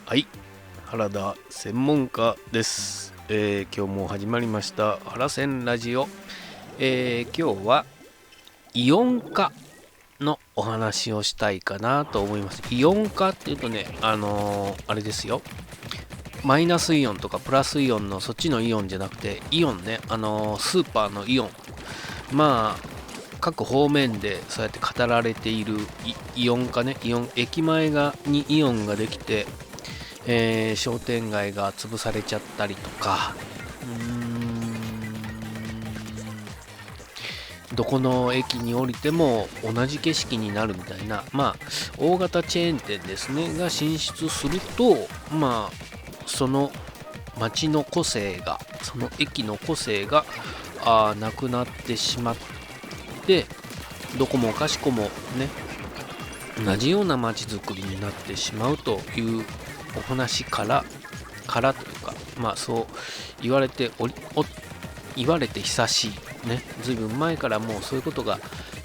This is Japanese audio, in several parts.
はい、原田専門家です。今日も始まりました原専ラジオ。今日はイオン化のお話をしたいかなと思います。イオン化っていうとね、あれですよ。マイナスイオンとかプラスイオンのそっちのイオンじゃなくて、イオンね、スーパーのイオン。まあ、各方面でそうやって語られているイオン化ね、駅前にイオンができて、商店街が潰されちゃったりとか、どこの駅に降りても同じ景色になるみたいな、大型チェーン店ですねが進出すると、その街の個性が、その駅の個性がなくなってしまって、どこもかしこもね、同じような街づくりになってしまうというお話からというか、そう言われて言われて久しいね、ずいぶん前からもうそういうことが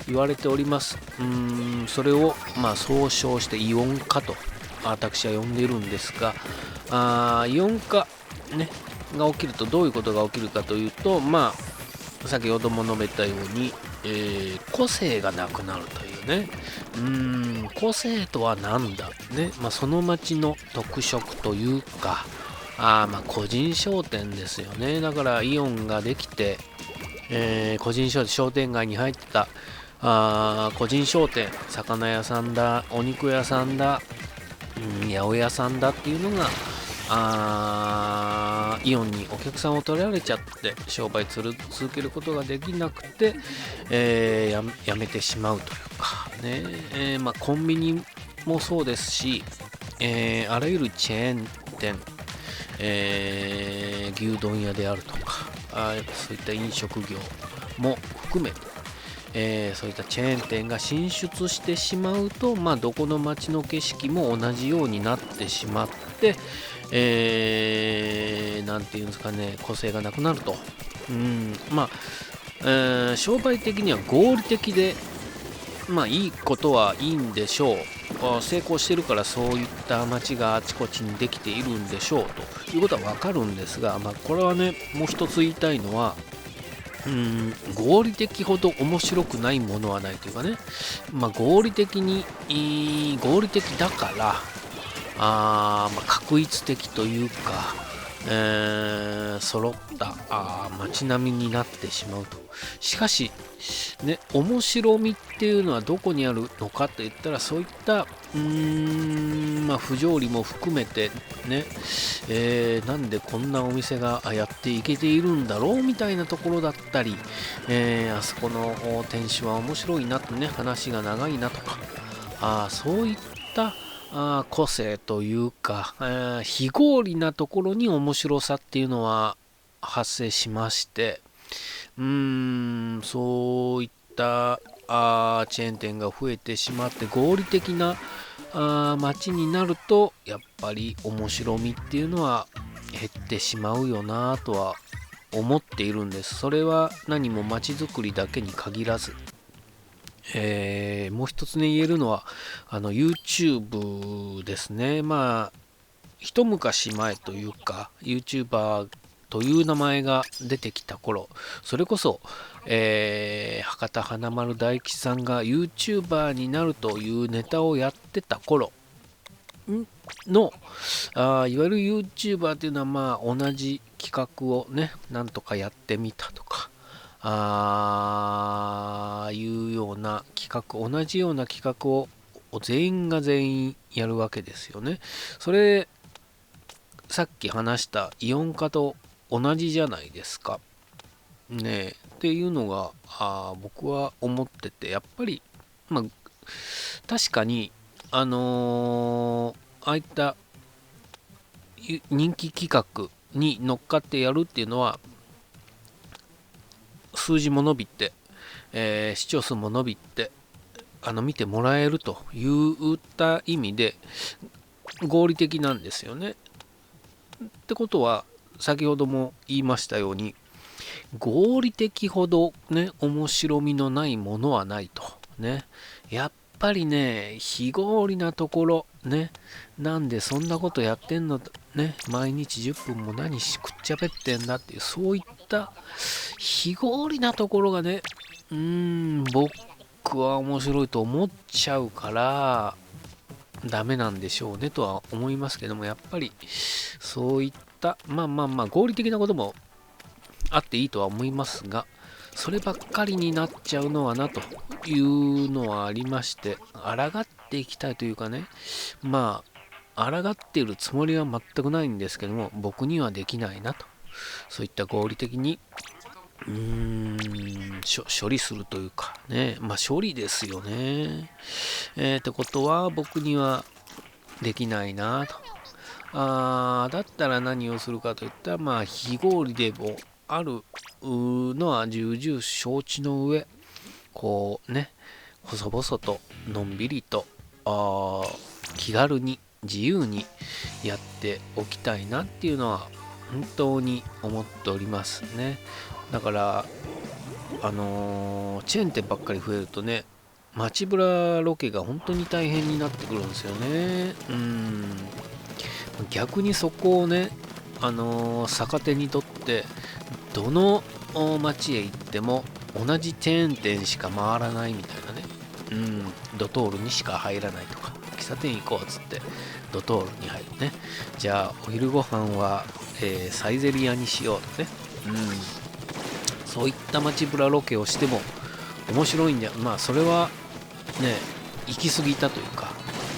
言われております。それを総称してイオン化と私は呼んでいるんですが、イオン化ねが起きるとどういうことが起きるかというと、先ほども述べたように、個性がなくなるというね。個性とは何だね、その町の特色というか、個人商店ですよね。だからイオンができて、個人商店街に入った個人商店、魚屋さんだ、お肉屋さんだ、八百屋さんだっていうのがイオンにお客さんを取られちゃって商売続けることができなくて、やめてしまうというかね、コンビニもそうですし、あらゆるチェーン店、牛丼屋であるとかそういった飲食業も含めて、そういったチェーン店が進出してしまうと、どこの街の景色も同じようになってしまって、なんていうんですかね、個性がなくなると。商売的には合理的で、いいことはいいんでしょう。成功してるからそういった街があちこちにできているんでしょうということはわかるんですが、これはね、もう一つ言いたいのは、合理的ほど面白くないものはないというかね、合理的だから画一的というか、揃った街並みになってしまうと。しかしね、面白みっていうのはどこにあるのかといったら、そういった不条理も含めてね、なんでこんなお店がやっていけているんだろうみたいなところだったり、あそこの店主は面白いなとね、話が長いなとか、そういった個性というか、非合理なところに面白さっていうのは発生しまして、そういったチェーン店が増えてしまって合理的な街になると、やっぱり面白みっていうのは減ってしまうよなとは思っているんです。それは何も街づくりだけに限らず、もう一つね言えるのはYouTube ですね。一昔前というか YouTuber という名前が出てきた頃、それこそ、博多華丸大吉さんが YouTuber になるというネタをやってた頃のいわゆる YouTuber っていうのは同じ企画をねなんとかやってみたとかいうような企画、同じような企画を全員が全員やるわけですよね。それさっき話したイオン化と同じじゃないですかね。っていうのが僕は思ってて、やっぱり確かにああいった人気企画に乗っかってやるっていうのは数字も伸びて、視聴数も伸びて見てもらえるといった意味で合理的なんですよね。ってことは先ほども言いましたように、合理的ほどね面白みのないものはないとね。やっぱりね、非合理なところ、ね、なんでそんなことやってんの、ね、毎日10分も何しくっちゃべってんだっていう、そういった非合理なところがね、僕は面白いと思っちゃうから、ダメなんでしょうねとは思いますけども、やっぱりそういった合理的なこともあっていいとは思いますが、そればっかりになっちゃうのはなというのはありまして、抗っていきたいというかね、抗っているつもりは全くないんですけども、僕にはできないなと、そういった合理的に処理するというかね、処理ですよね。ってことは僕にはできないなと。だったら何をするかといったら、非合理でもあるのは重々承知の上、こうね、細々とのんびりと気軽に自由にやっておきたいなっていうのは本当に思っておりますね。だからチェーン店ばっかり増えるとね、街ブラロケが本当に大変になってくるんですよね。逆にそこをね、逆手にとってどの街へ行っても同じチェーン店しか回らないみたいなね、ドトールにしか入らないとか、喫茶店行こうっつってドトールに入るね、じゃあお昼ご飯は、サイゼリヤにしようとね、そういった街ブラロケをしても面白いんじゃ、それはね、行き過ぎたというか、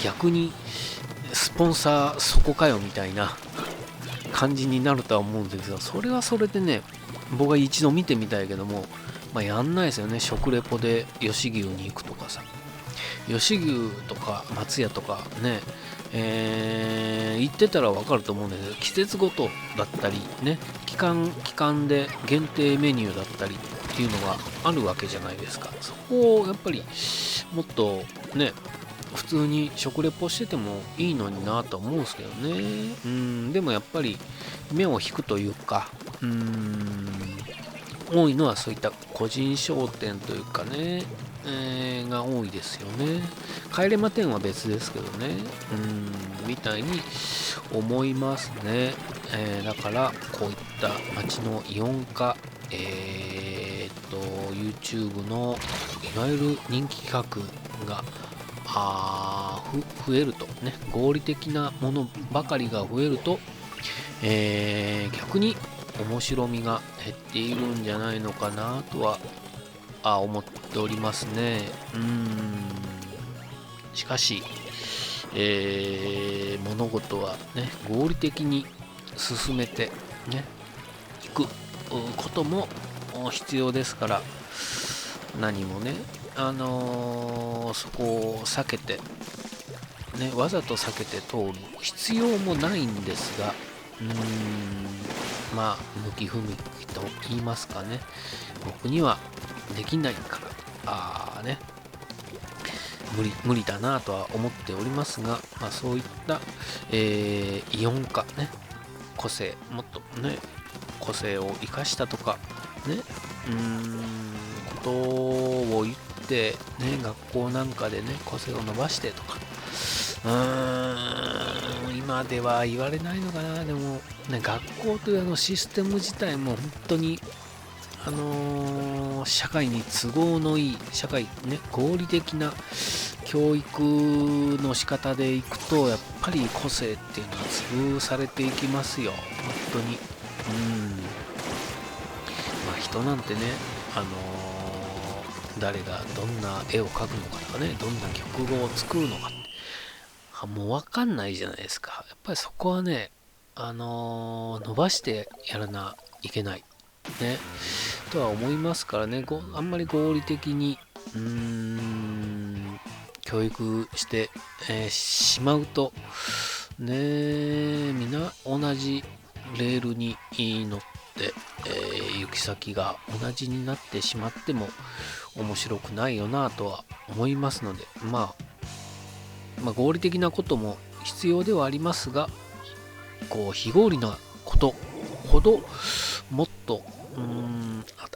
逆にスポンサーそこかよみたいな感じになるとは思うんですけど、それはそれでね、僕は一度見てみたいけども、やんないですよね。食レポで吉牛に行くとかさ、吉牛とか松屋とかね、行ってたら分かると思うんだけど、季節ごとだったりね、期間で限定メニューだったりっていうのがあるわけじゃないですか。そこをやっぱりもっとね、普通に食レポしててもいいのになと思うんですけどね。でもやっぱり目を引くというか、多いのはそういった個人商店というかね、が多いですよね。帰れま店は別ですけどね、みたいに思いますね。だからこういった街のイオン化、YouTube のいわゆる人気企画が増えるとね、合理的なものばかりが増えると、逆に面白みが減っているんじゃないのかなとは思っておりますね。しかし、物事はね、合理的に進めてね、いくことも必要ですから、何もね、そこを避けて、ね、わざと避けて通る必要もないんですが、向き不向きと言いますかね、僕にはできないからね、無理だなとは思っておりますが、そういった、イオン化ね、個性、もっとね、個性を生かしたとかね、ことを言ってね、学校なんかでね、個性を伸ばしてとか、今では言われないのかな。でもね、学校というシステム自体も本当に社会に都合のいい社会ね、合理的な教育の仕方でいくと、やっぱり個性っていうのは潰されていきますよ、本当に。人なんてね、誰がどんな絵を描くのかとかね、どんな曲語を作るのかもう分かんないじゃないですか。やっぱりそこはね、伸ばしてやらないけないねとは思いますからね。あんまり合理的に教育して、しまうとね、みんな同じレールに乗って、行き先が同じになってしまっても面白くないよなとは思いますので、合理的なことも必要ではありますが、非合理なことほどもっと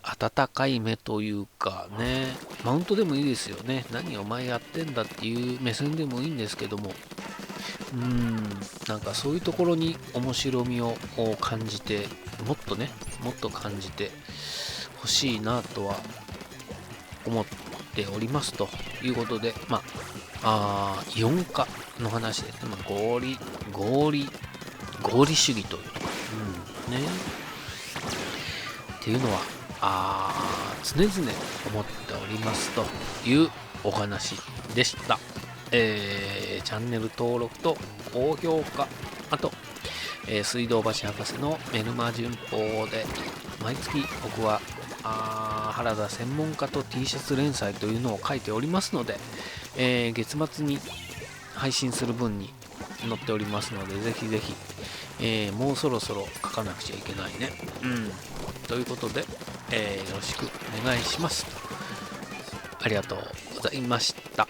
温かい目というかね、マウントでもいいですよね。何お前やってんだっていう目線でもいいんですけども、なんかそういうところに面白みを感じて、もっとね、もっと感じてほしいなとは思っておりますということで、イオン化の話ですね。合理主義というところ、ね。っていうのは、常々思っておりますというお話でした。チャンネル登録と高評価、あと、水道橋博士のメルマ旬報で、毎月僕は原田専門家と T シャツ連載というのを書いておりますので、月末に配信する分に載っておりますので、ぜひぜひ、もうそろそろ書かなくちゃいけないね。ということで、よろしくお願いします。ありがとうございました。